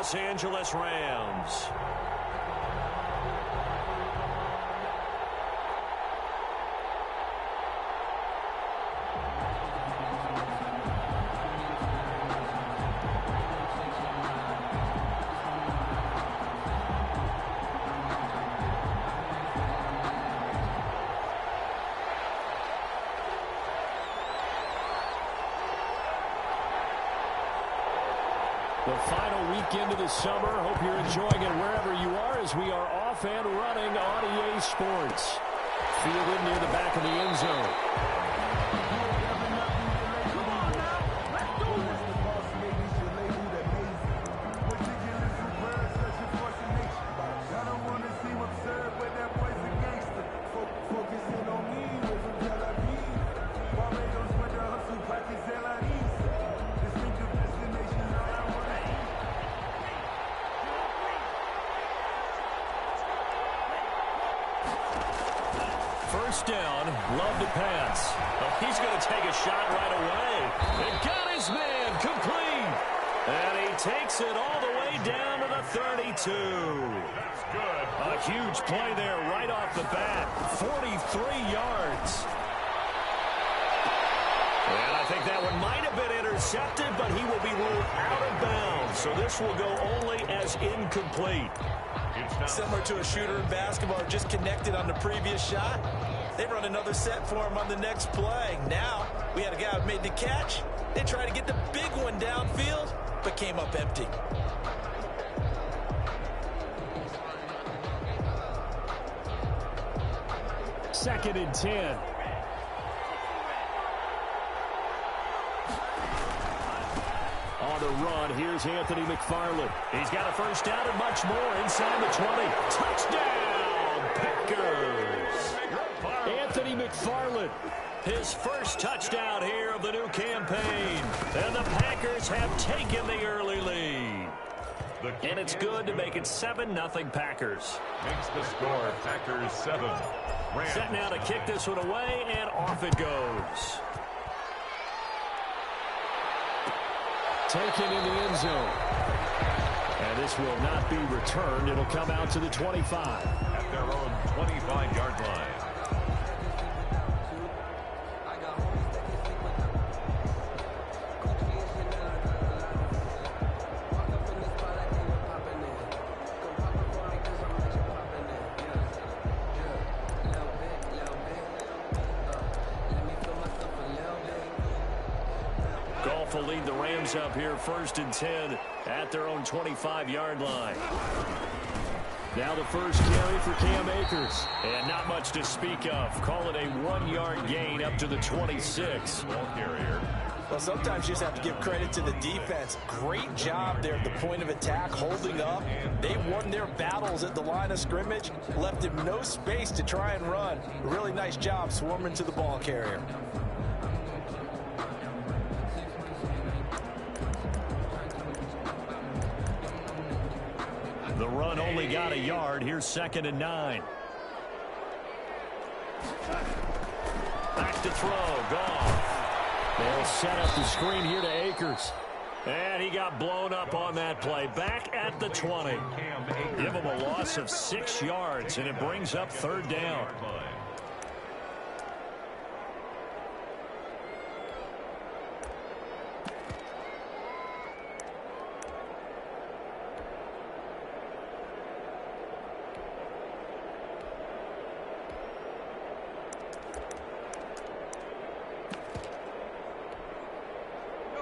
Los Angeles Rams. The final weekend of the summer. Hope you're enjoying it wherever you are as we are off and running on EA Sports. Fielded near the back of the end zone. First down, love to pass. Oh, he's going to take a shot right away. And got his man complete. And he takes it all the way down to the 32. That's good. A huge play there right off the bat. 43 yards. And I think that one might have been intercepted, but he will be ruled out of bounds. So this will go only as incomplete. Similar to a shooter in basketball, just connected on the previous shot. They run another set for him on the next play. Now, we had a guy who made the catch. They tried to get the big one downfield, but came up empty. Second and 10. On the run, here's Anthony McFarland. He's got a first down and much more inside the 20. Touchdown, Packers! Anthony McFarland, his first touchdown here of the new campaign. And the Packers have taken the early lead. And it's good to make it 7-0 Packers. Makes the score Packers 7. Rams. Set now to kick this one away, and off it goes. Taken in the end zone. And this will not be returned. It'll come out to the 25. At their own 25-yard line. Goff will lead the Rams up here first and 10 at their own 25-yard line. Now the first carry for Cam Akers. And not much to speak of. Call it a 1-yard gain up to the 26. Ball carrier. Well, sometimes you just have to give credit to the defense. Great job there at the point of attack, holding up. They won their battles at the line of scrimmage, left him no space to try and run. Really nice job swarming to the ball carrier. The run only got a yard. Here's second and 9. Back to throw. Goff. They'll set up the screen here to Akers. And he got blown up on that play. Back at the 20. Give him a loss of 6 yards, and it brings up third down.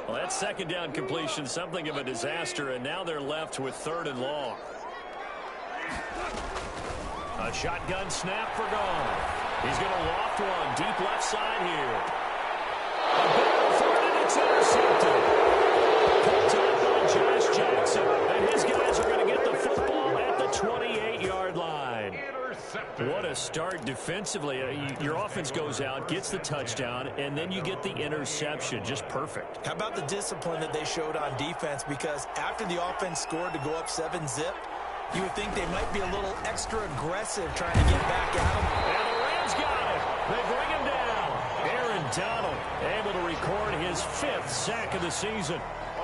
Well, that second down completion, something of a disaster, and now they're left with third and long. A shotgun snap for Goff. He's going to loft one deep left side here. A battle for it, and it's intercepted. Picked up by Josh Jackson, and his guys are going to get the football at the 28-yard line. What a start defensively. Your offense goes out, gets the touchdown, and then you get the interception. Just perfect. How about the discipline that they showed on defense? Because after the offense scored to go up 7-zip, you would think they might be a little extra aggressive trying to get back at them. And the Rams got it. They bring him down. Aaron Donald able to record his 5th sack of the season.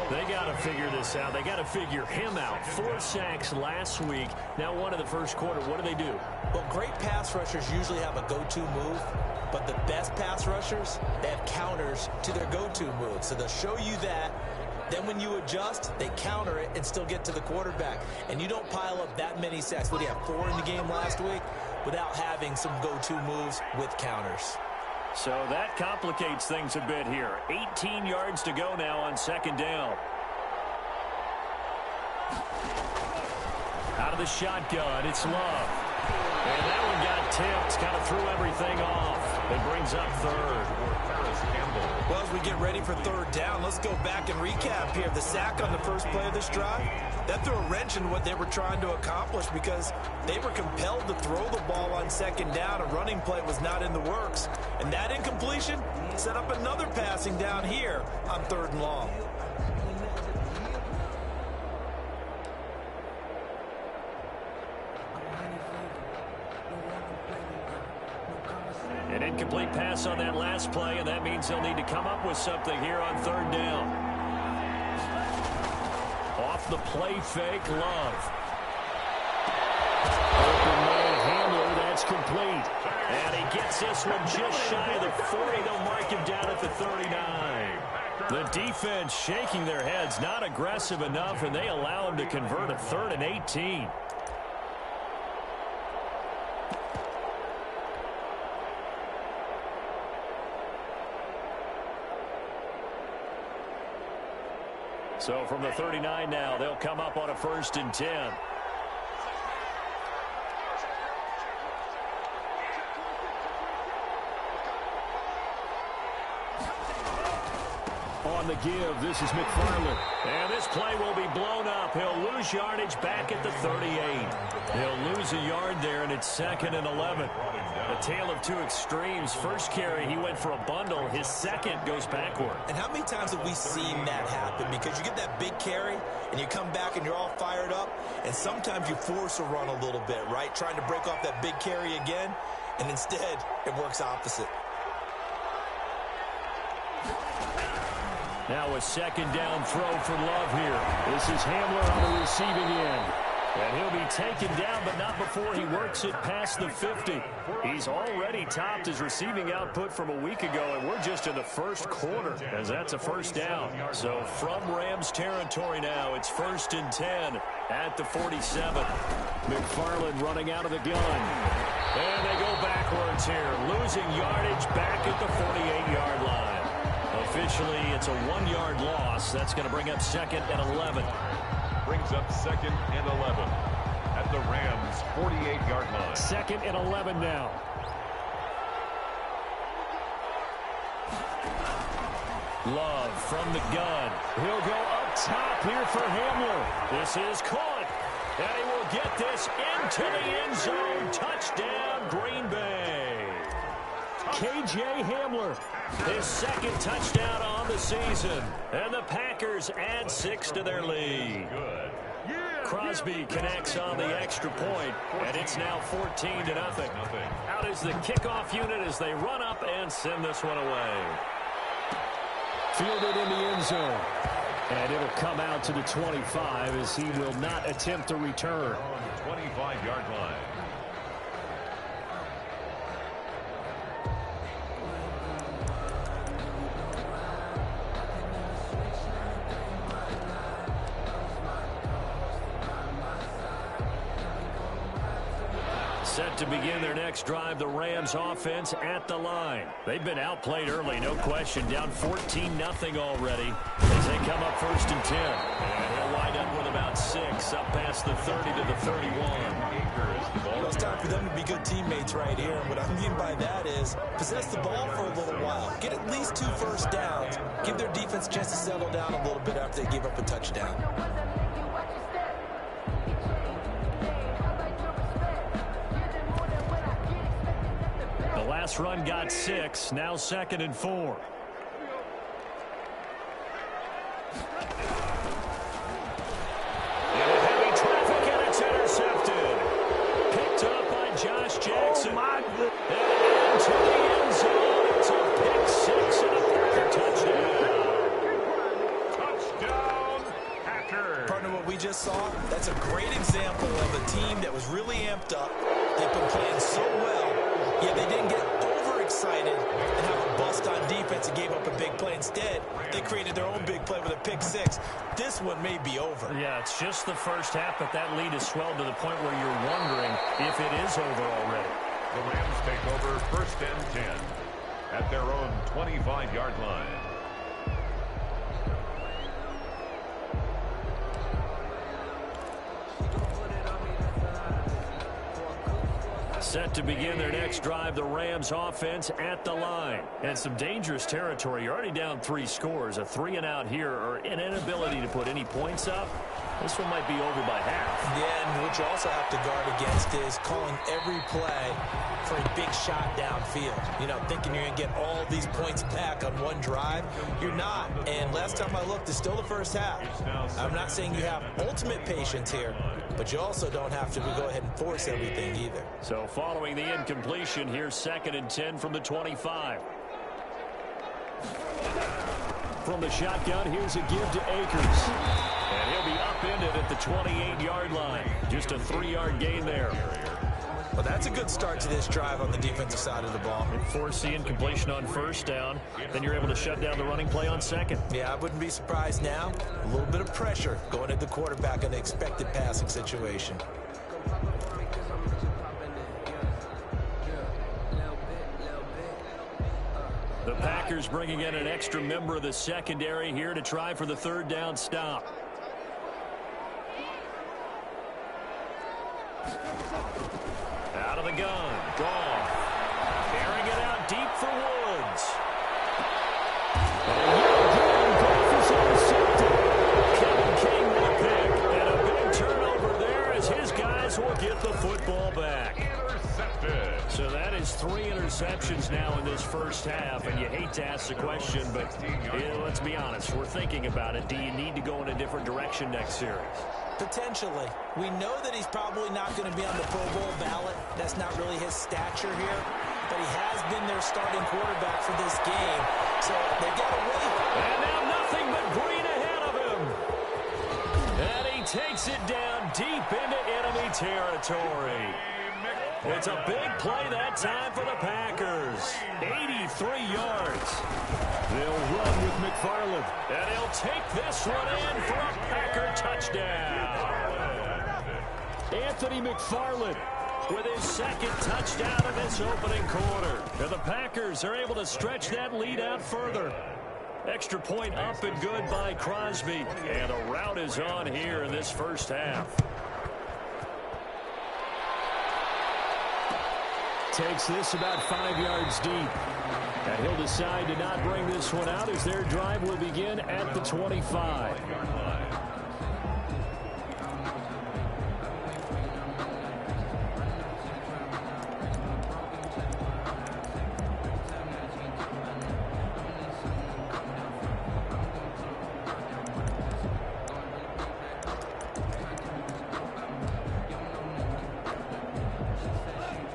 They got to figure this out. They got to figure him out. 4 sacks last week. Now one in the first quarter. What do? Well, great pass rushers usually have a go-to move, but the best pass rushers, they have counters to their go-to move. So they'll show you that. Then when you adjust, they counter it and still get to the quarterback. And you don't pile up that many sacks. What do you have, 4 in the game last week? Without having some go-to moves with counters. So that complicates things a bit here. 18 yards to go now on second down. Out of the shotgun, it's Love. And that one got tipped, kind of threw everything off. It brings up third. Well, as we get ready for third down, let's go back and recap here. The sack on the first play of this drive, that threw a wrench in what they were trying to accomplish because they were compelled to throw the ball on second down. A running play was not in the works. And that incompletion set up another passing down here on third and long. An incomplete pass on that last play, and that means they'll need to come up with something here on third down. Off the play fake, Love. Open man, Hamler, that's complete. And he gets this one just shy of the 40. They'll mark him down at the 39. The defense shaking their heads, not aggressive enough, and they allow him to convert a 3rd and 18. So from the 39 now, they'll come up on a 1st and 10. On the give, this is McFarland. And this play will be blown up. He'll lose yardage back at the 38. He'll lose a yard there, and it's 2nd and 11. A tale of two extremes. First carry, he went for a bundle. His second goes backward. And how many times have we seen that happen? Because you get that big carry, and you come back and you're all fired up, and sometimes you force a run a little bit, right? Trying to break off that big carry again, and instead it works opposite. Now a second down throw for Love here. This is Hamler on the receiving end. And he'll be taken down, but not before he works it past the 50. He's already topped his receiving output from a week ago, and we're just in the first quarter, as that's a first down. So from Rams territory now, it's 1st and 10 at the 47. McFarland running out of the gun. And they go backwards here, losing yardage back at the 48-yard line. Officially, it's a 1-yard loss. That's going to bring up 2nd and 11. Brings up 2nd and 11 at the Rams' 48-yard line. 2nd and 11 now. Love from the gun. He'll go up top here for Hamler. This is caught. And he will get this into the end zone. Touchdown, Green Bay. K.J. Hamler, his 2nd touchdown on the season. And the Packers add 6 to their lead. Crosby connects on the extra point, and it's now 14-0. Out is the kickoff unit as they run up and send this one away. Fielded in the end zone. And it'll come out to the 25 as he will not attempt to return. 25-yard line. Set to begin their next drive, the Rams offense at the line. They've been outplayed early, no question. Down 14-0 already as they come up 1st and 10. And they'll wind up with about 6 up past the 30 to the 31. Well, it's time for them to be good teammates right here. And what I mean by that is possess the ball for a little while. Get at least 2 first downs. Give their defense a chance to settle down a little bit after they give up a touchdown. The last run got 6. Now 2nd and 4. Into heavy traffic, and it's intercepted. Picked up by Josh Jackson. And into the end zone. It's a pick 6 and a Packer touchdown. Touchdown! That's a great example of a team that was really amped up. They've been playing so well, yet they didn't get overexcited and have a bust on defense and gave up a big play. Instead, they created their own big play with a pick six. This one may be over. Yeah, it's just the first half, but that lead has swelled to the point where you're wondering if it is over already. The Rams take over 1st and 10 at their own 25-yard line. Set to begin their next drive, the Rams offense at the line. And some dangerous territory. You're already down 3 scores. A 3-and-out here, or an inability to put any points up. This one might be over by half. Yeah, and what you also have to guard against is calling every play for a big shot downfield. You know, thinking you're going to get all these points back on one drive. You're not. And last time I looked, it's still the first half. I'm not saying you have ultimate patience here, but you also don't have to go ahead and force everything either. So following the incompletion, here's 2nd and 10 from the 25. From the shotgun, here's a give to Akers. And he'll be upended at the 28-yard line. Just a 3-yard gain there. Well, that's a good start to this drive on the defensive side of the ball. Force the incompletion on 1st down. Then you're able to shut down the running play on 2nd. Yeah, I wouldn't be surprised now. A little bit of pressure going at the quarterback in the expected passing situation. The Packers bringing in an extra member of the secondary here to try for the 3rd down stop. Out of the gun. Gone. Airing it out deep for Woods. And Goff is intercepted. Kevin King with a pick. And a big turnover there as his guys will get the football back. Intercepted. So that is 3 interceptions now in this first half, and you hate to ask the question, but let's be honest, we're thinking about it. Do you need to go in a different direction next series? Potentially. We know that he's probably not going to be on the Pro Bowl ballot. That's not really his stature here, but he has been their starting quarterback for this game, so they got to wait. And now nothing but green ahead of him. And he takes it down deep into enemy territory. It's a big play that time for the Packers. 83 yards. They'll run with McFarland. And he'll take this one in for a Packer touchdown. Anthony McFarland with his 2nd touchdown of this opening quarter. And the Packers are able to stretch that lead out further. Extra point up and good by Crosby. And a rout is on here in this first half. Takes this about 5 yards deep. And he'll decide to not bring this one out as their drive will begin at the 25.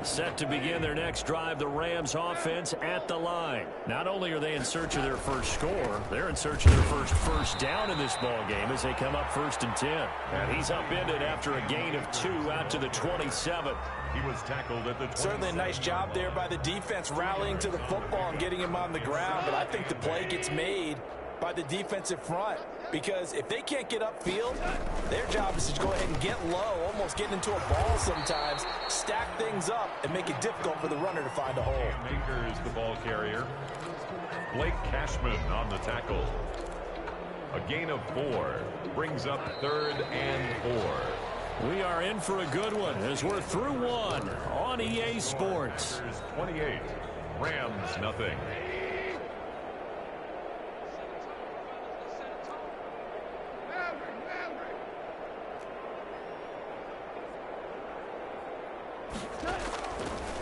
Set to begin their next drive, the Rams offense at the line. Not only are they in search of their first score, they're in search of their first down in this ball game as they come up 1st and 10. And he's upended after a gain of 2 out to the 27. He was tackled at the 27. Certainly a nice job there by the defense rallying to the football and getting him on the ground, but I think the play gets made by the defensive front, because if they can't get upfield, their job is to go ahead and get low, almost get into a ball sometimes, stack things up, and make it difficult for the runner to find a hole. Maker is the ball carrier. Blake Cashman on the tackle. A gain of 4 brings up 3rd and 4. We are in for a good one as we're through one on EA Sports. 28, Rams nothing.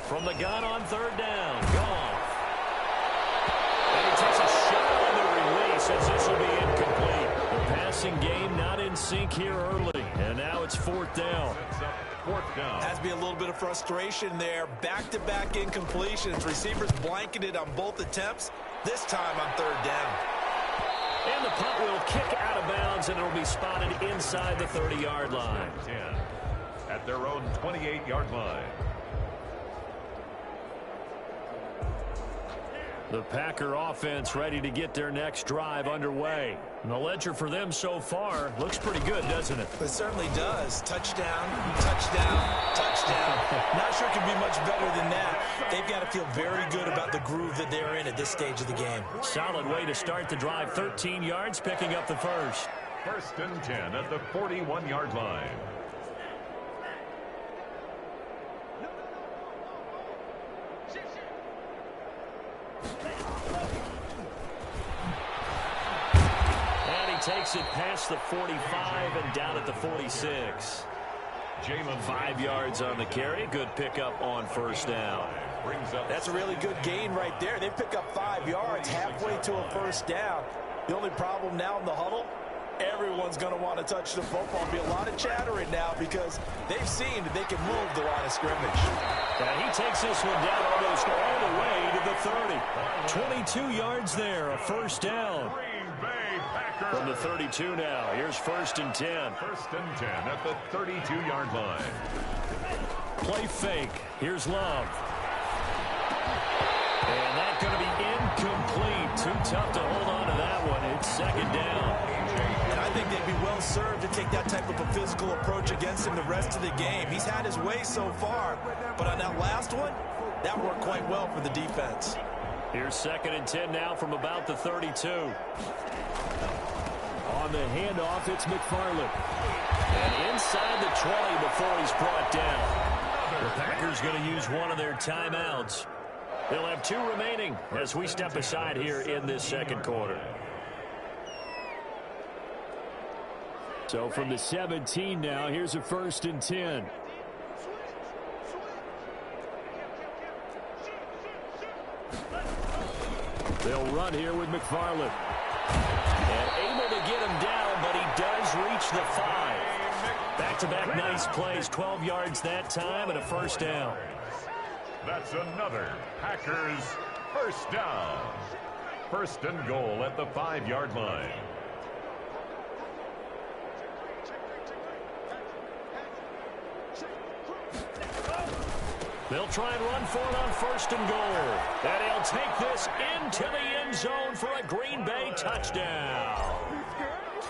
From the gun on 3rd down. Gone. And he takes a shot on the release as this will be incomplete. The passing game not in sync here early. And now it's 4th down. 4th down. Has to be a little bit of frustration there. Back-to-back incompletions. Receivers blanketed on both attempts. This time on 3rd down. And the punt will kick out of bounds, and it will be spotted inside the 30-yard line. 10 at their own 28-yard line. The Packer offense ready to get their next drive underway. And the ledger for them so far looks pretty good, doesn't it? It certainly does. Touchdown, touchdown, touchdown. Not sure it can be much better than that. They've got to feel very good about the groove that they're in at this stage of the game. Solid way to start the drive. 13 yards, picking up the first. 1st and 10 at the 41-yard line. Takes it past the 45 and down at the 46. 5 yards on the carry. Good pickup on first down. That's a really good gain right there. They pick up 5 yards halfway to a first down. The only problem now in the huddle, everyone's going to want to touch the football. There'll be a lot of chattering now because they've seen that they can move the line of scrimmage. And he takes this one down almost all the way to the 30. 22 yards there, a first down. From the 32 now. Here's 1st and 10. 1st and 10 at the 32-yard line. Play fake. Here's Love. And that's going to be incomplete. Too tough to hold on to that one. It's 2nd down. And I think they'd be well served to take that type of a physical approach against him the rest of the game. He's had his way so far, but on that last one, that worked quite well for the defense. Here's 2nd and 10 now from about the 32. On the handoff, it's McFarland. And inside the 20 before he's brought down. The Packers going to use one of their timeouts. They'll have 2 remaining as we step aside here in this 2nd quarter. So from the 17 now, here's a 1st and 10. They'll run here with McFarland. And able to get him down, but he does reach the 5. Back-to-back nice plays, 12 yards that time and a first down. That's another Packers first down. 1st and goal at the 5-yard line. They'll try and run for it on 1st and goal. And he'll take this into the end zone for a Green Bay touchdown.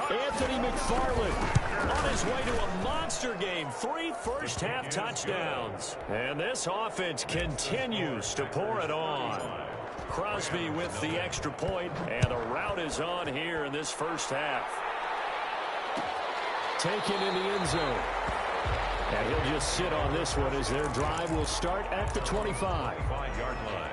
Anthony McFarland on his way to a monster game. 3 first-half touchdowns. And this offense continues to pour it on. Crosby with the extra point, and the route is on here in this first half. Taken in the end zone. And he'll just sit on this one as their drive will start at the 25. 5-yard line.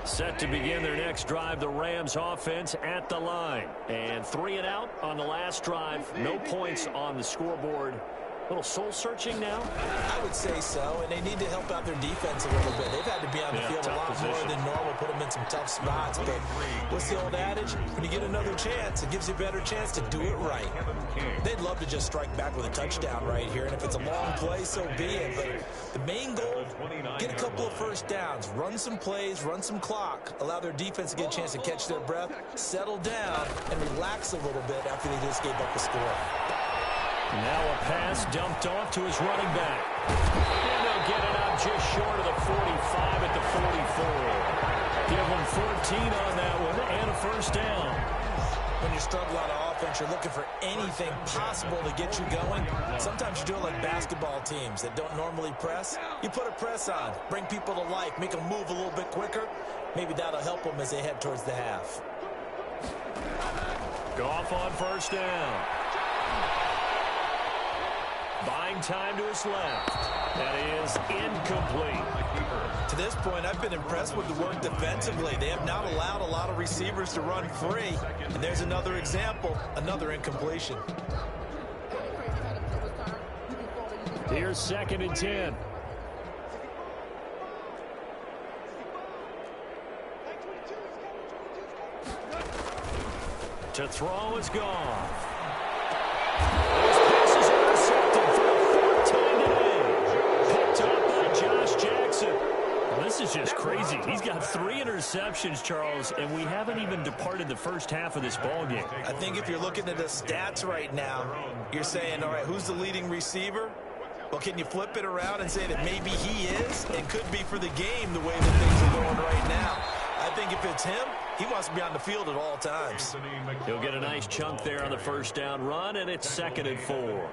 Set to begin their next drive, the Rams offense at the line. And 3 and out on the last drive. No points on the scoreboard. A little soul-searching now? I would say so, and they need to help out their defense a little bit. They've had to be on the field a lot more than normal, put them in some tough spots. But what's the old adage? When you get another chance, it gives you a better chance to do it right. They'd love to just strike back with a touchdown right here, and if it's a long play, so be it. But the main goal, get a couple of first downs, run some plays, run some clock, allow their defense to get a chance to catch their breath, settle down, and relax a little bit after they just gave up a score. Now a pass dumped off to his running back. And they'll get it out just short of the 45 at the 44. Give them 14 on that one and a first down. When you struggle on offense, you're looking for anything possible to get you going. Sometimes you're doing like basketball teams that don't normally press. You put a press on, bring people to life, make them move a little bit quicker. Maybe that'll help them as they head towards the half. Goff on first down. Buying time to his left. That is incomplete. To this point, I've been impressed with the work defensively. They have not allowed a lot of receivers to run free. And there's another example, another incompletion. Here's 2nd and 10. To throw is gone. Those passes are intercepted for the 4th time today. Picked up by Josh Jackson. Well, this This is just crazy. He's got 3 interceptions, Charles, and we haven't even departed the first half of this ballgame. I think if you're looking at the stats right now, you're saying, all right, who's the leading receiver? Well, can you flip it around and say that maybe he is and could be for the game the way that things are going right now? I think if it's him, he wants to be on the field at all times. He'll get a nice chunk there on the first down run, and it's 2nd and 4.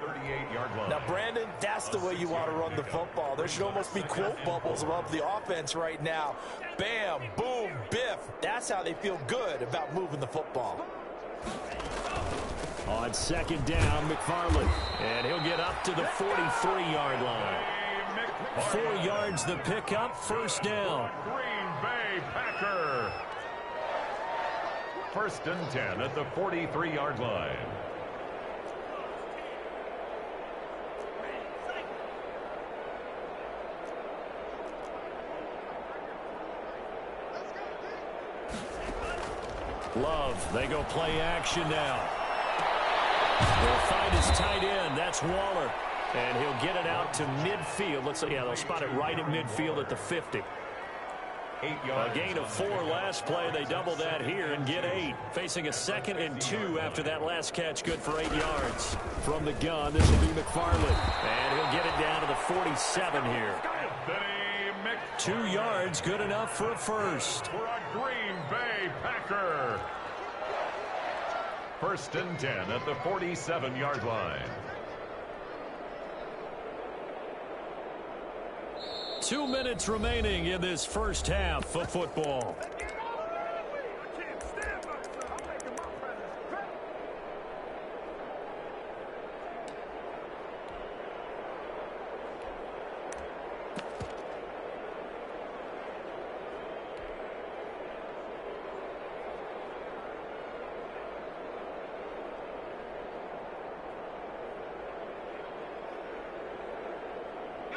Now, Brandon, that's the way you want to run the football. There should almost be quote bubbles above the offense right now. Bam, boom, biff. That's how they feel good about moving the football. On 2nd down, McFarland. And he'll get up to the 43-yard line. 4 yards the pickup, first down. Green Bay Packer. 1st and 10 at the 43-yard line. Love, they go play action now. They'll find his tight end. That's Waller. And he'll get it out to midfield. Let's see. Yeah, they'll spot it right at midfield at the 50. A gain of 4 last play. They double that here and get 8. Facing a 2nd and 2 after that last catch. Good for 8 yards. From the gun, this will be McFarland. And he'll get it down to the 47 here. 2 yards, good enough for a first. For a Green Bay Packer. 1st and 10 at the 47-yard line. 2 minutes remaining in this first half of football.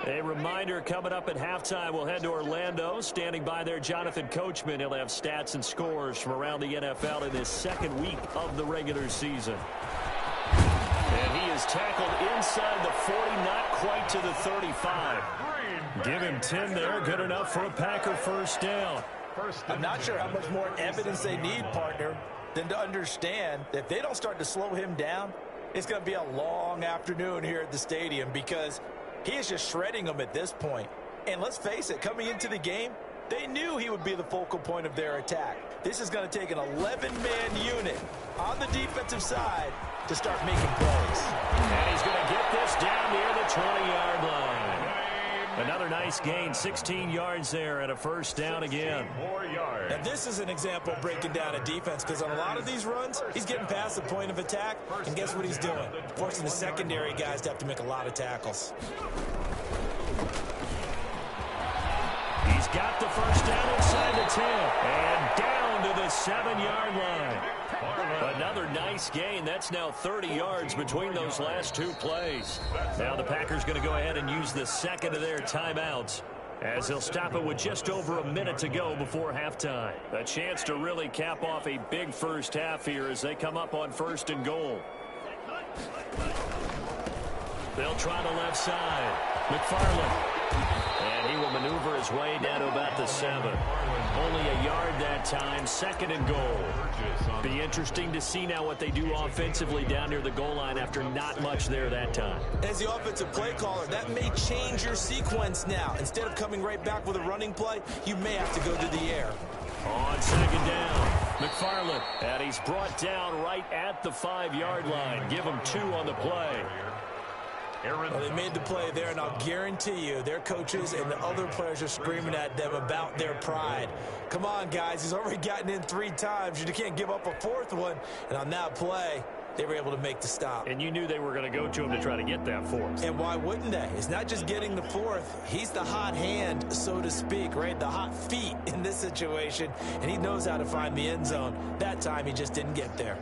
A reminder, coming up at halftime, we'll head to Orlando. Standing by there, Jonathan Coachman. He'll have stats and scores from around the NFL in this 2nd week of the regular season. And he is tackled inside the 40, not quite to the 35. Give him 10 there, good enough for a Packer first down. I'm not sure how much more evidence they need, partner, than to understand that if they don't start to slow him down, it's going to be a long afternoon here at the stadium because he is just shredding them at this point. And let's face it, coming into the game, they knew he would be the focal point of their attack. This is going to take an 11-man unit on the defensive side to start making plays. And he's going to get this down near the 20-yard line. Another nice gain, 16 yards there and a first down again. 4 yards. Now this is an example of breaking down a defense because on a lot of these runs, he's getting past the point of attack, and guess what he's doing? Forcing the secondary guys to have to make a lot of tackles. He's got the first down inside the 10 and down to the 7-yard line. Another nice gain. That's now 30 yards between those last 2 plays. Now the Packers going to go ahead and use the 2nd of their timeouts as they'll stop it with just over a minute to go before halftime. A chance to really cap off a big first half here as they come up on 1st and goal. They'll try the left side. McFarland. And he will maneuver his way down to about the 7. Only a yard that time, 2nd and goal. Be interesting to see now what they do offensively down near the goal line after not much there that time. As the offensive play caller, that may change your sequence now. Instead of coming right back with a running play, you may have to go to the air. On 2nd down, McFarland. And he's brought down right at the 5-yard line. Give him 2 on the play. Well, they made the play there, and I'll guarantee you their coaches and the other players are screaming at them about their pride. Come on, guys. He's already gotten in 3 times. You can't give up a 4th one. And on that play, they were able to make the stop. And you knew they were going to go to him to try to get that 4th. And why wouldn't they? It's not just getting the 4th. He's the hot hand, so to speak, right? The hot feet in this situation. And he knows how to find the end zone. That time, he just didn't get there.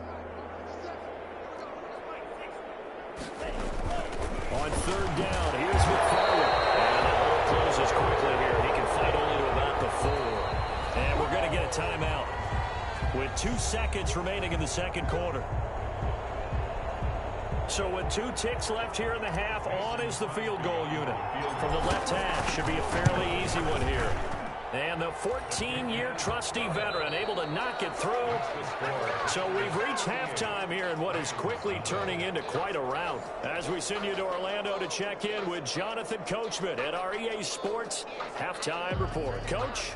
On 3rd down, here's McFarland. And the hole closes quickly here. He can fight only to about the 4. And we're going to get a timeout with 2 seconds remaining in the 2nd quarter. So with 2 ticks left here in the half, on is the field goal unit. From the left hash, should be a fairly easy one here. And the 14-year trusty veteran able to knock it through. So we've reached halftime here in what is quickly turning into quite a rout. As we send you to Orlando to check in with Jonathan Coachman at our EA Sports Halftime Report. Coach?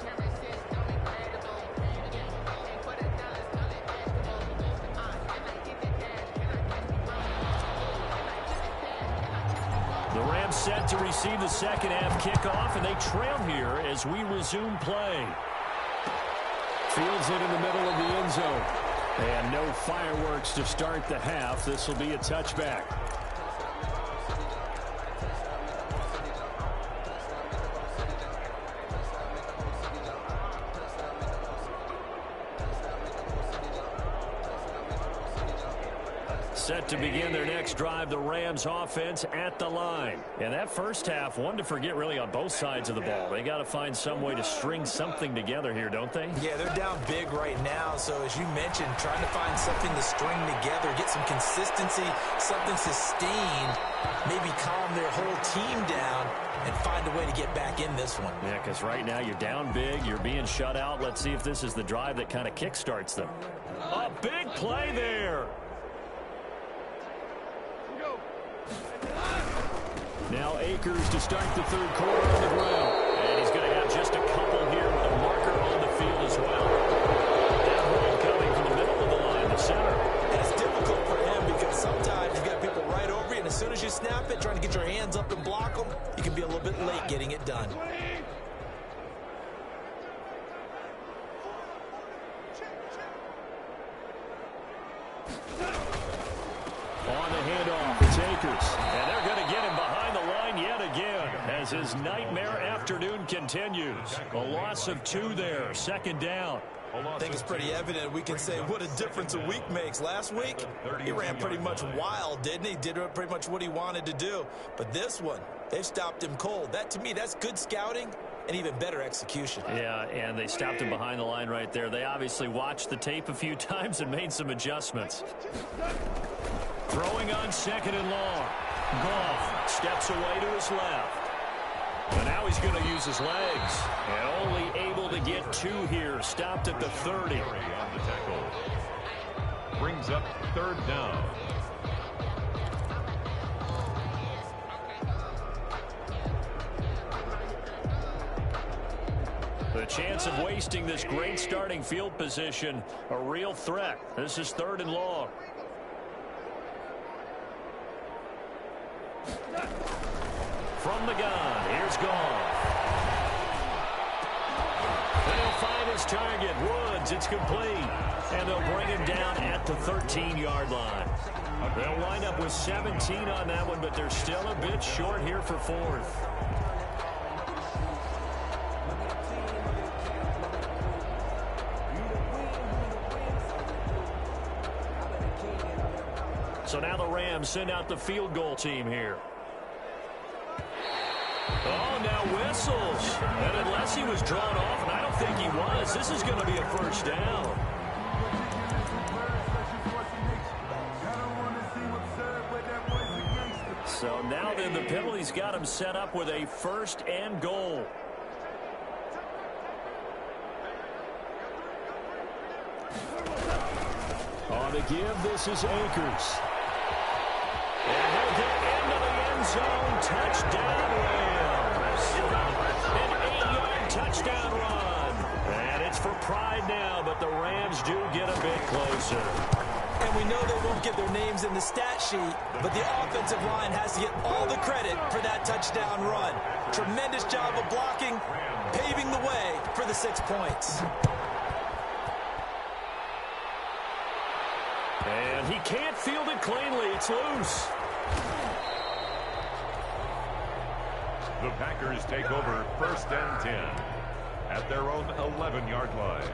The Rams set to receive the second half kickoff, and they trail here as we resume play. Fields it in the middle of the end zone. And no fireworks to start the half. This will be a touchback. Set to begin their next drive, the Rams offense at the line. And that first half, one to forget really on both sides of the ball. They got to find some way to string something together here, don't they? Yeah, they're down big right now. So as you mentioned, trying to find something to string together, get some consistency, something sustained, maybe calm their whole team down and find a way to get back in this one. Yeah, because right now you're down big, you're being shut out. Let's see if this is the drive that kind of kickstarts them. A big play there. Now Akers to start the third quarter on the ground. And he's going to have just a couple here with a marker on the field as well. That one coming from the middle of the line, the center. And it's difficult for him because sometimes you've got people right over you, and as soon as you snap it, trying to get your hands up and block them, you can be a little bit late getting it done. On the handoff, it's Akers. And they're going to get him behind the line yet again as his nightmare afternoon continues. A loss of 2 there, second down. I think it's pretty evident. We can say what a difference a week makes. Last week, he ran pretty much wild, didn't he? Did pretty much what he wanted to do. But this one, they've stopped him cold. That, to me, that's good scouting and even better execution. Yeah, and they stopped him behind the line right there. They obviously watched the tape a few times and made some adjustments. Throwing on second and long. Goff steps away to his left. And now he's going to use his legs. And only able to get 2 here. Stopped at the 30. On the tackle. Brings up third down. The chance of wasting this great starting field position, a real threat. This is third and long. From the gun, here's Goff. And he'll find his target, Woods. It's complete. And they'll bring him down at the 13-yard line. They'll wind up with 17 on that one, but they're still a bit short here for fourth. So now the Rams send out the field goal team here. Oh, now whistles. And unless he was drawn off, and I don't think he was, this is going to be a first down. So now then the penalty's got him set up with a first and goal. On the give, this is Akers. And he'll get into the end zone. Touchdown, Rams. An 8-yard touchdown run. And it's for pride now, but the Rams do get a bit closer. And we know they won't get their names in the stat sheet, but the offensive line has to get all the credit for that touchdown run. Tremendous job of blocking, paving the way for the 6 points. And he can't field it cleanly. It's loose. The Packers take over first and 10 at their own 11-yard line.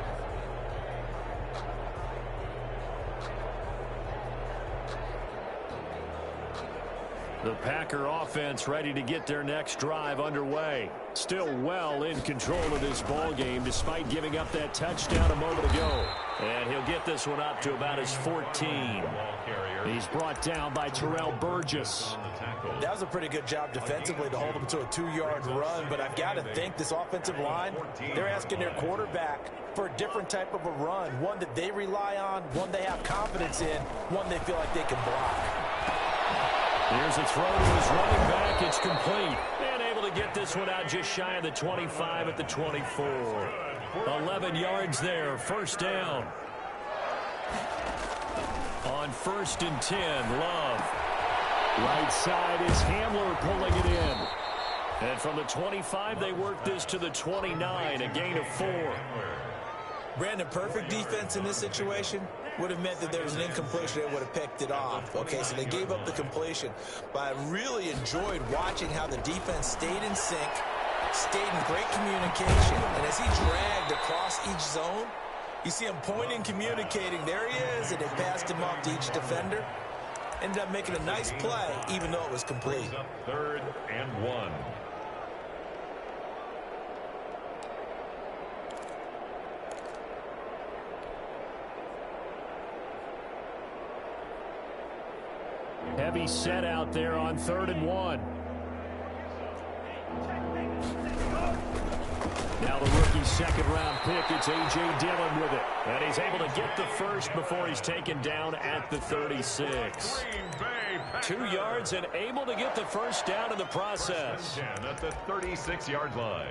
The Packer offense ready to get their next drive underway. Still well in control of this ball game despite giving up that touchdown a moment ago. And he'll get this one up to about his 14. He's brought down by Terrell Burgess. That was a pretty good job defensively to hold him to a 2-yard run, but I've got to think this offensive line, they're asking their quarterback for a different type of a run, one that they rely on, one they have confidence in, one they feel like they can block. Here's a throw to his running back. It's complete. And able to get this one out just shy of the 25 at the 24. 11 yards there. First down. On 1st and 10, Love. Right side is Hamler pulling it in. And from the 25, they work this to the 29, a gain of 4. Brandon, perfect defense in this situation would have meant that there was an incompletion that would have picked it off. Okay, so they gave up the completion. But I really enjoyed watching how the defense stayed in sync, stayed in great communication. And as he dragged across each zone, you see him pointing, communicating. There he is, and they passed him off to each defender. Ended up making a nice play, even though it was complete. 3rd and 1. Heavy set out there on 3rd and 1. Now the rookie second-round pick, it's A.J. Dillon with it. And he's able to get the first before he's taken down at the 36. 2 yards and able to get the first down in the process. At the 36-yard line.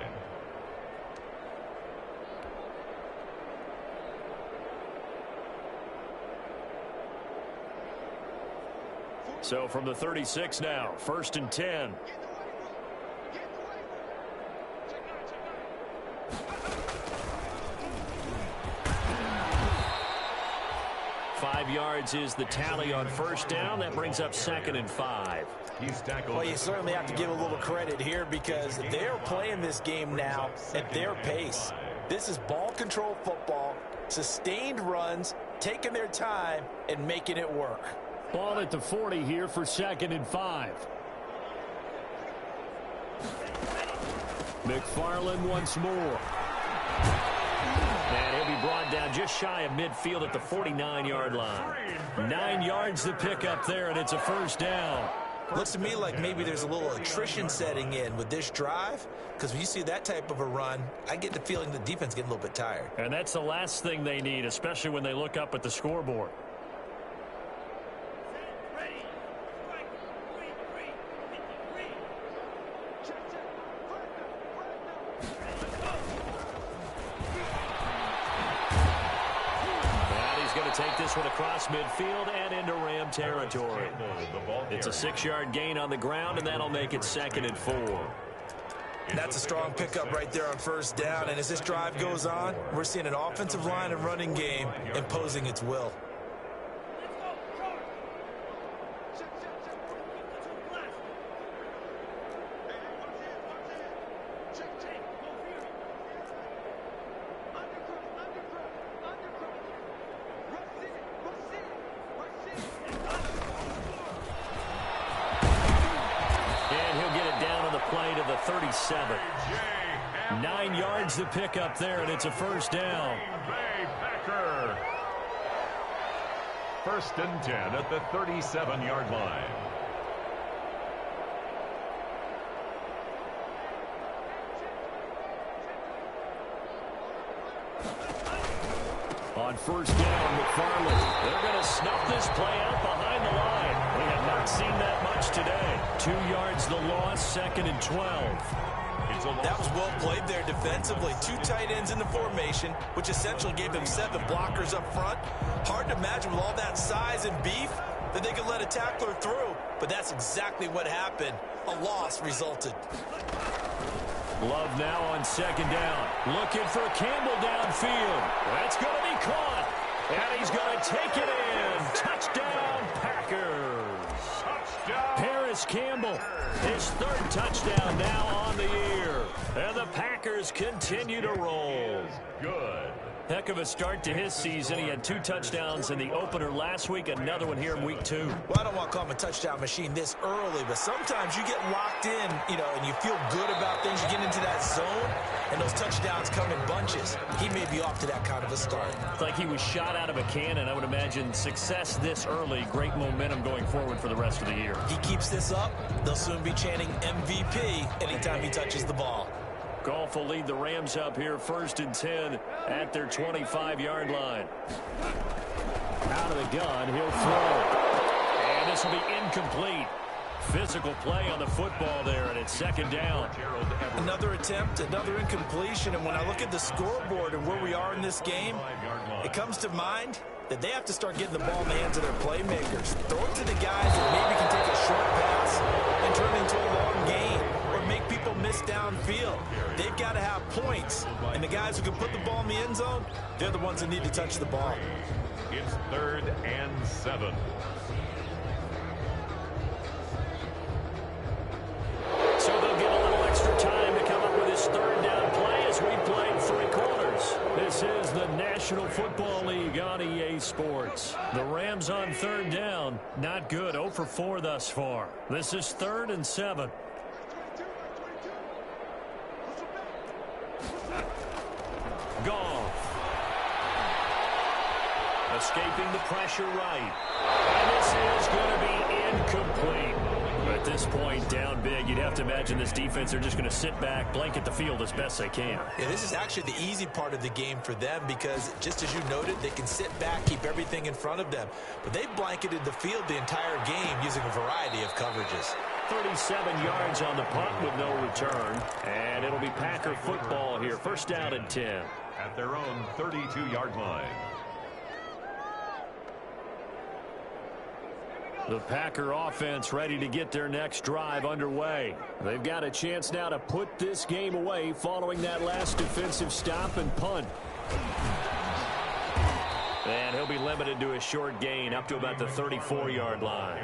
So from the 36 now, 1st and 10. Five yards is the tally on first down. That brings up 2nd and 5. He's tackled. Well, you certainly have to give a little credit here because they're playing this game now at their pace. This is ball control football, sustained runs, taking their time, and making it work. Ball at the 40 here for 2nd and 5. McFarland once more. And he'll be brought down just shy of midfield at the 49-yard line. 9 yards to pick up there, and it's a first down. Looks to me like maybe there's a little attrition setting in with this drive, because when you see that type of a run, I get the feeling the defense getting a little bit tired. And that's the last thing they need, especially when they look up at the scoreboard. Take this one across midfield and into Ram territory. It's a 6-yard gain on the ground, and that'll make it 2nd and 4. That's a strong pickup right there on first down. And as this drive goes on, we're seeing an offensive line and running game imposing its will. Play to the 37. 9 yards to pick up there, and it's a first down. Packer. 1st and 10 at the 37-yard line. On first down, McFarland. They're going to snuff this play out behind the line. We have not seen that much today. 2 yards the loss, 2nd and 12. That was well played there defensively. 2 tight ends in the formation, which essentially gave them 7 blockers up front. Hard to imagine with all that size and beef that they could let a tackler through, but that's exactly what happened. A loss resulted. Love now on 2nd down. Looking for Campbell downfield. That's going to be caught. And he's going to take it in. Touchdown, Packers. Touchdown. Paris Campbell, his 3rd touchdown now on the year. And the Packers Packers continue to roll. Good. Heck of a start to his season. He had 2 touchdowns in the opener last week, another one here in week 2. Well, I don't want to call him a touchdown machine this early, but sometimes you get locked in, and you feel good about things. You get into that zone, and those touchdowns come in bunches. He may be off to that kind of a start. It's like he was shot out of a cannon. I would imagine success this early, great momentum going forward for the rest of the year. He keeps this up, they'll soon be chanting MVP anytime he touches the ball. Goff will lead the Rams up here 1st and 10 at their 25-yard line. Out of the gun, he'll throw. And this will be incomplete. Physical play on the football there, and it's 2nd down. Another attempt, another incompletion, and when I look at the scoreboard and where we are in this game, it comes to mind that they have to start getting the ball in the hands of their playmakers. Throw it to the guys that maybe can take a short pass and turn it into a long gain or make people miss downfield. They've got to have points, and the guys who can put the ball in the end zone, they're the ones that need to touch the ball. It's 3rd and 7. So they'll get a little extra time to come up with this 3rd down play as we played 3 quarters. This is the National Football League on EA Sports. The Rams on 3rd down. Not good. 0 for 4 thus far. This is 3rd and 7. Goff. Escaping the pressure right. And this is going to be incomplete. At this point, down big, you'd have to imagine this defense, they're just going to sit back, blanket the field as best they can. Yeah, this is actually the easy part of the game for them because, just as you noted, they can sit back, keep everything in front of them. But they blanketed the field the entire game using a variety of coverages. 37 yards on the punt with no return. And it'll be Packer football here. 1st down and 10. At their own 32-yard line. The Packer offense ready to get their next drive underway. They've got a chance now to put this game away following that last defensive stop and punt. And he'll be limited to a short gain up to about the 34-yard line.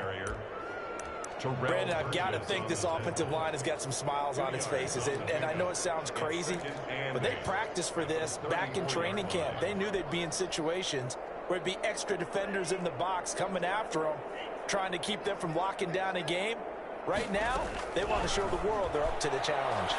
Brandon, I've got to think this offensive line has got some smiles on its faces. And I know it sounds crazy, but they practiced for this back in training camp. They knew they'd be in situations where it'd be extra defenders in the box coming after them, trying to keep them from locking down a game. Right now, they want to show the world they're up to the challenge.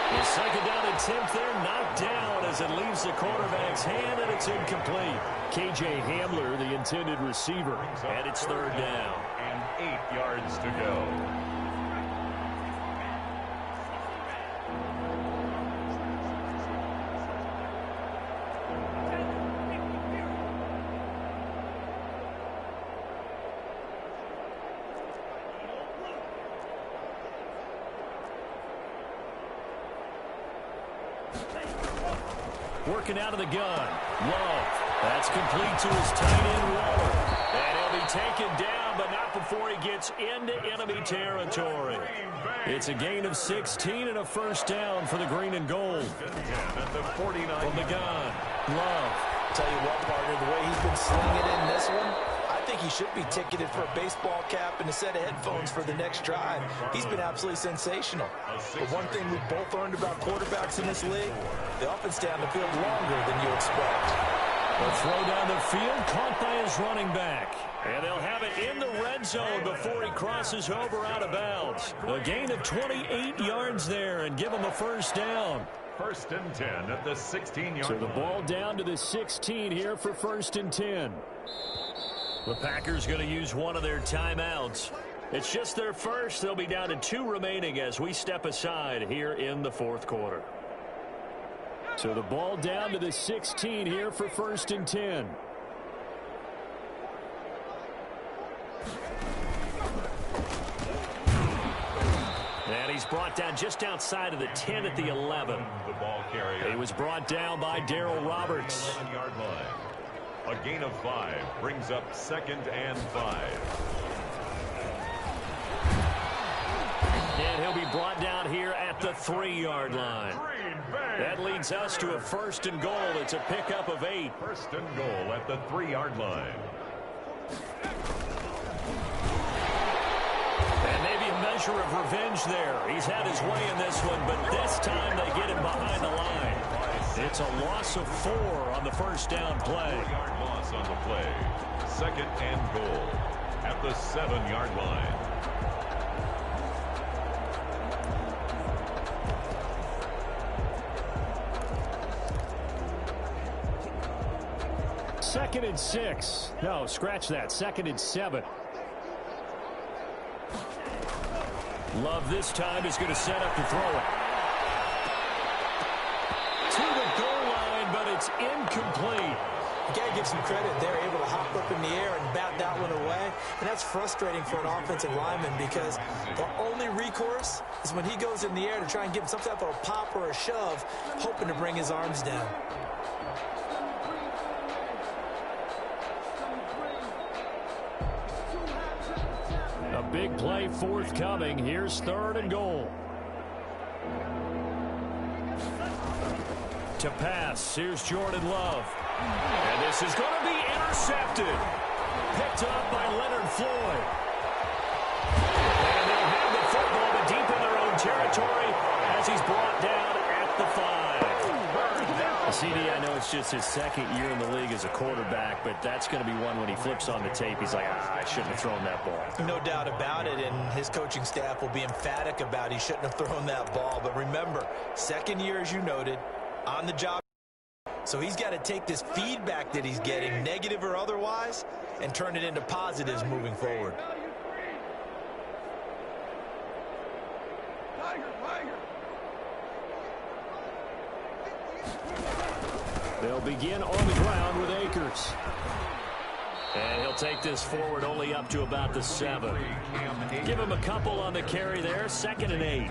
The 2nd down and 10th there, knocked down as it leaves the quarterback's hand, and it's incomplete. KJ Hamler, the intended receiver, and it's 3rd down. And 8 yards to go. Working out of the gun. Love. That's complete to his tight end, Waller. And he'll be taken down, but not before he gets into enemy territory. It's a gain of 16 and a 1st down for the green and gold. At the 49. From the gun. Love. Tell you what, partner, the way he's been slinging in this one, I think he should be ticketed for a baseball cap and a set of headphones for the next drive. He's been absolutely sensational. But one thing we've both learned about quarterbacks in this league, they often stay on the field longer than you expect. A throw down the field, caught by his running back. And they'll have it in the red zone before he crosses over out of bounds. A gain of 28 yards there and give him a 1st down. 1st and 10 at the 16-yard line. So the ball down to the 16 here for 1st and 10. The Packers going to use one of their timeouts. It's just their first. They'll be down to 2 remaining as we step aside here in the 4th quarter. So the ball down to the 16 here for 1st and 10. And he's brought down just outside of the 10 at the 11. The ball carrier. He was brought down by Darryl Roberts. 11-yard line. A gain of 5 brings up 2nd and 5. And he'll be brought down here at the 3-yard line. That leads us to a 1st and goal. It's a pickup of 8. 1st and goal at the 3-yard line. And maybe A measure of revenge there. He's had his way in this one, but this time they get him behind the line. It's a loss of 4 on the first down play. 4-yard loss on the play. 2nd and goal at the 7-yard line. Second and 6. No, scratch that. 2nd and 7. Love this time is going to set up to throw it. To the goal line, but it's incomplete. You got to give some credit. They're able to hop up in the air and bat that one away. And that's frustrating for an offensive lineman because the only recourse is when he goes in the air to try and give him some type of a pop or a shove, hoping to bring his arms down. A big play forthcoming. Here's 3rd and goal. To pass. Here's Jordan Love. And this is going to be intercepted. Picked up by Leonard Floyd. And they'll have the football but deep in their own territory as he's brought down at the 5. CD, I know it's just his 2nd year in the league as a quarterback, but that's going to be one when he flips on the tape. He's like, I shouldn't have thrown that ball. No doubt about it, and his coaching staff will be emphatic about he shouldn't have thrown that ball. But remember, 2nd year, as you noted, on the job. So he's got to take this feedback that he's getting, negative or otherwise, and turn it into positives moving forward. They'll begin on the ground with Akers. And he'll take this forward only up to about the 7. Give him a couple on the carry there. 2nd and 8.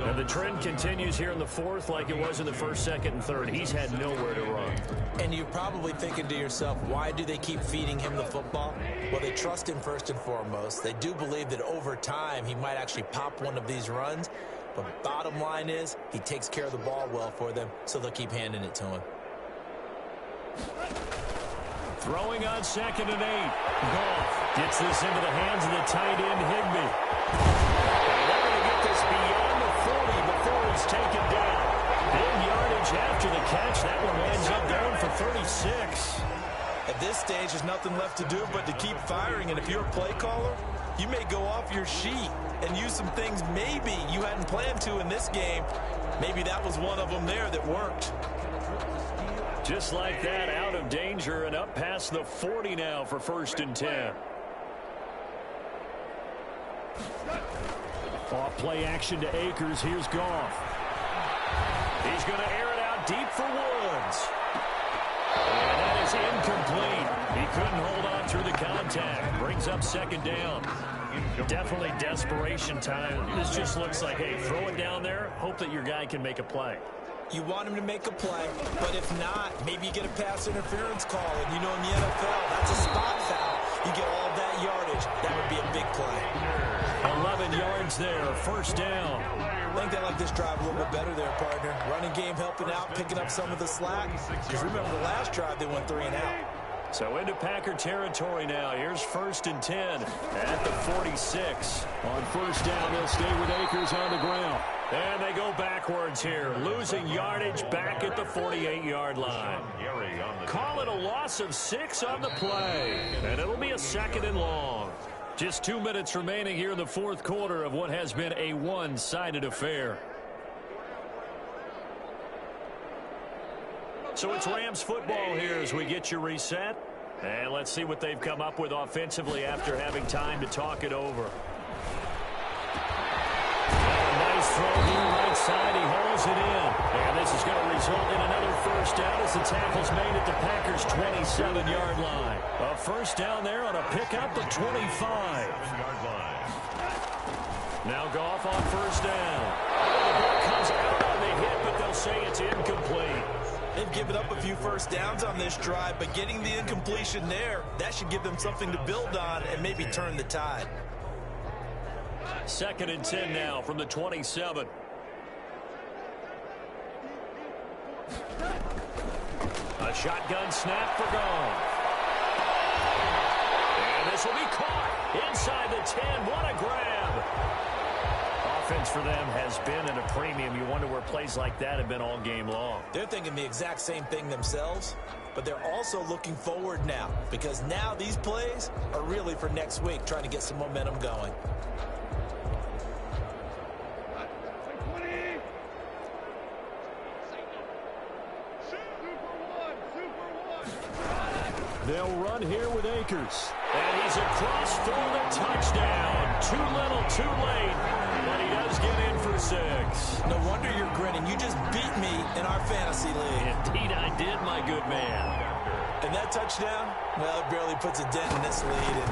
And the trend continues here in the 4th like it was in the 1st, 2nd, and 3rd. He's had nowhere to run. And you're probably thinking to yourself, why do they keep feeding him the football? Well, they trust him first and foremost. They do believe that over time he might actually pop one of these runs. But bottom line is he takes care of the ball well for them, so they'll keep handing it to him. Throwing on 2nd and 8. Goff gets this into the hands of the tight end, Higbee. And they're going to get this beyond the 40 before he's taken down. Big yardage after the catch. That one ends up going for 36. At this stage, there's nothing left to do but to keep firing. And if you're a play caller, you may go off your sheet and use some things maybe you hadn't planned to in this game. Maybe that was one of them there that worked. Just like that, out of danger and up past the 40 now for 1st and 10. Off play action to Akers. Here's Goff. He's going to air it out deep for Woods. And that is incomplete. He couldn't hold on through the contact. Brings up 2nd down. Definitely desperation time. This just looks like, hey, throw it down there. Hope that your guy can make a play. You want him to make a play, but if not, maybe you get a pass interference call. And you know in the NFL, that's a spot foul. You get all that yardage. That would be a big play. 11 yards there, 1st down. I think they like this drive a little bit better there, partner. Running game helping out, picking up some of the slack. Because remember the last drive, they went 3 and out. So into Packer territory now. Here's 1st and 10 at the 46. On 1st down, they'll stay with Akers on the ground. And they go backwards here, losing yardage back at the 48-yard line. Call it a loss of 6 on the play, and it'll be a 2nd and long. Just 2 minutes remaining here in the 4th quarter of what has been a one-sided affair. So it's Rams football here as we get you reset. And let's see what they've come up with offensively after having time to talk it over. Nice throw here right side. He holds it in. And this is going to result in another 1st down as the tackle's made at the Packers' 27-yard line. A 1st down there on a pickup at 25. Now Goff on 1st down. The ball comes out on the hit, but they'll say it's incomplete. They've given up a few 1st downs on this drive, but getting the incompletion there, that should give them something to build on and maybe turn the tide. 2nd and 10 now from the 27. A shotgun snap for Goff. And this will be caught inside the 10. What a grab. offense for them has been at a premium. You wonder where plays like that have been all game long. They're thinking the exact same thing themselves, but they're also looking forward now because now these plays are really for next week, trying to get some momentum going. They'll run here with Akers. And he's across for the touchdown. Too little, too late. But he does get in for 6. No wonder you're grinning. You just beat me in our fantasy league. Indeed I did, my good man. And that touchdown, well, it barely puts a dent in this lead. And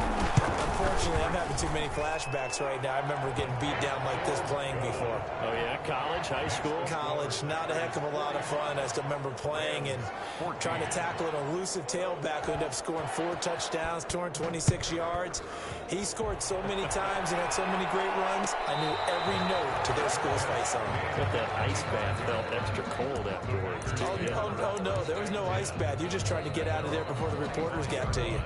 unfortunately, I'm having too many flashbacks right now. I remember getting beat down like this playing before. Oh, yeah? College, high school? College. Not a heck of a lot of fun. I still remember playing and trying to tackle an elusive tailback who ended up scoring 4 touchdowns, 226 yards. He scored so many times and had so many great runs, I knew every note to their school's fight song. But that ice bath felt extra cold afterwards. Oh, no, there was no ice bath. You're just trying to get out of there before the reporters got to you.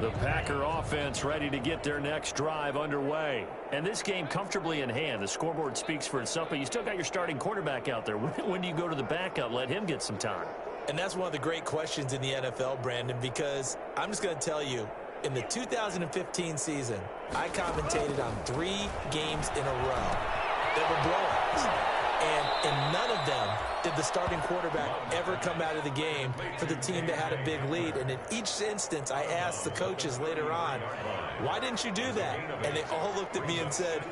The Packer offense ready to get their next drive underway. And this game comfortably in hand. The scoreboard speaks for itself, but you still got your starting quarterback out there. When do you go to the backup? Let him get some time. And that's one of the great questions in the NFL, Brandon, because I'm just going to tell you, in the 2015 season, I commentated on 3 games in a row that were blowouts. And in none of them did the starting quarterback ever come out of the game for the team that had a big lead. And in each instance, I asked the coaches later on, why didn't you do that? And they all looked at me and said,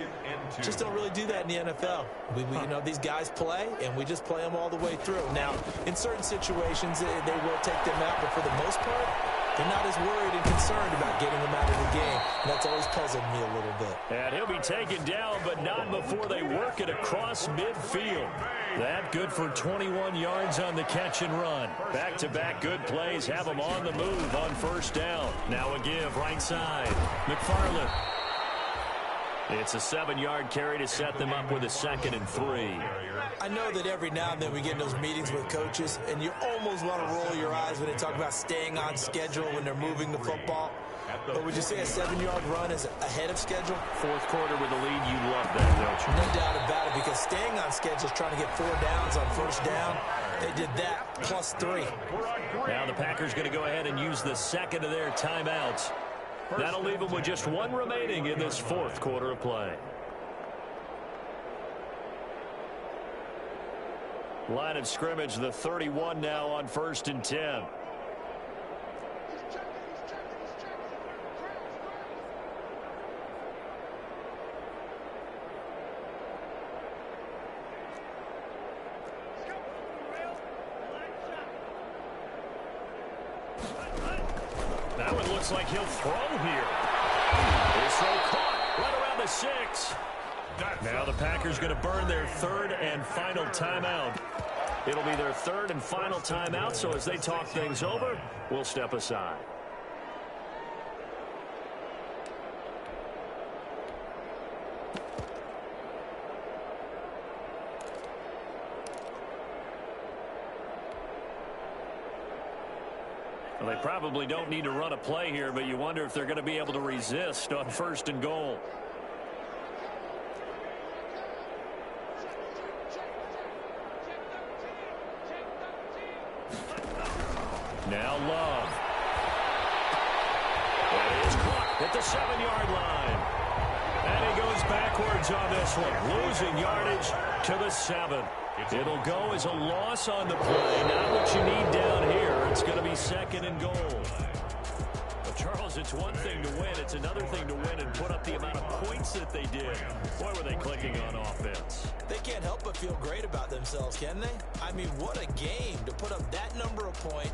just don't really do that in the NFL. You know, these guys play, and we just play them all the way through. Now, in certain situations, they will take them out, but for the most part, they're not as worried and concerned about getting them out of the game. And that's always puzzled me a little bit. And he'll be taken down, but not before they work it across midfield. That good for 21 yards on the catch and run. Back-to-back good plays have them on the move on first down. Now a give right side. McFarland. It's a 7-yard carry to set them up with a 2nd and 3. I know that every now and then we get in those meetings with coaches, and you almost want to roll your eyes when they talk about staying on schedule when they're moving the football. But would you say a 7-yard run is ahead of schedule? 4th quarter with the lead, you love that, don't you? No doubt about it, because staying on schedule is trying to get 4 downs on first down. They did that plus 3. Now the Packers going to go ahead and use the 2nd of their timeouts. That'll leave them with just 1 remaining in this 4th quarter of play. Line of scrimmage, the 31 now on 1st and 10. That one looks like he'll throw here. His throw caught right around the 6. Now the Packers going to burn their 3rd and final timeout. It'll be their 3rd and final timeout, so as they talk things over, we'll step aside. Well, they probably don't need to run a play here, but you wonder if they're going to be able to resist on 1st and goal. Now Love. That is caught at the 7-yard line. And he goes backwards on this one, losing yardage to the 7. It'll go as a loss on the play. Not what you need down here. It's going to be 2nd and goal. Well, Charles, it's one thing to win. It's another thing to win and put up the amount of points that they did. Boy, were they clicking on offense. They can't help but feel great about themselves, can they? I mean, what a game to put up that number of points.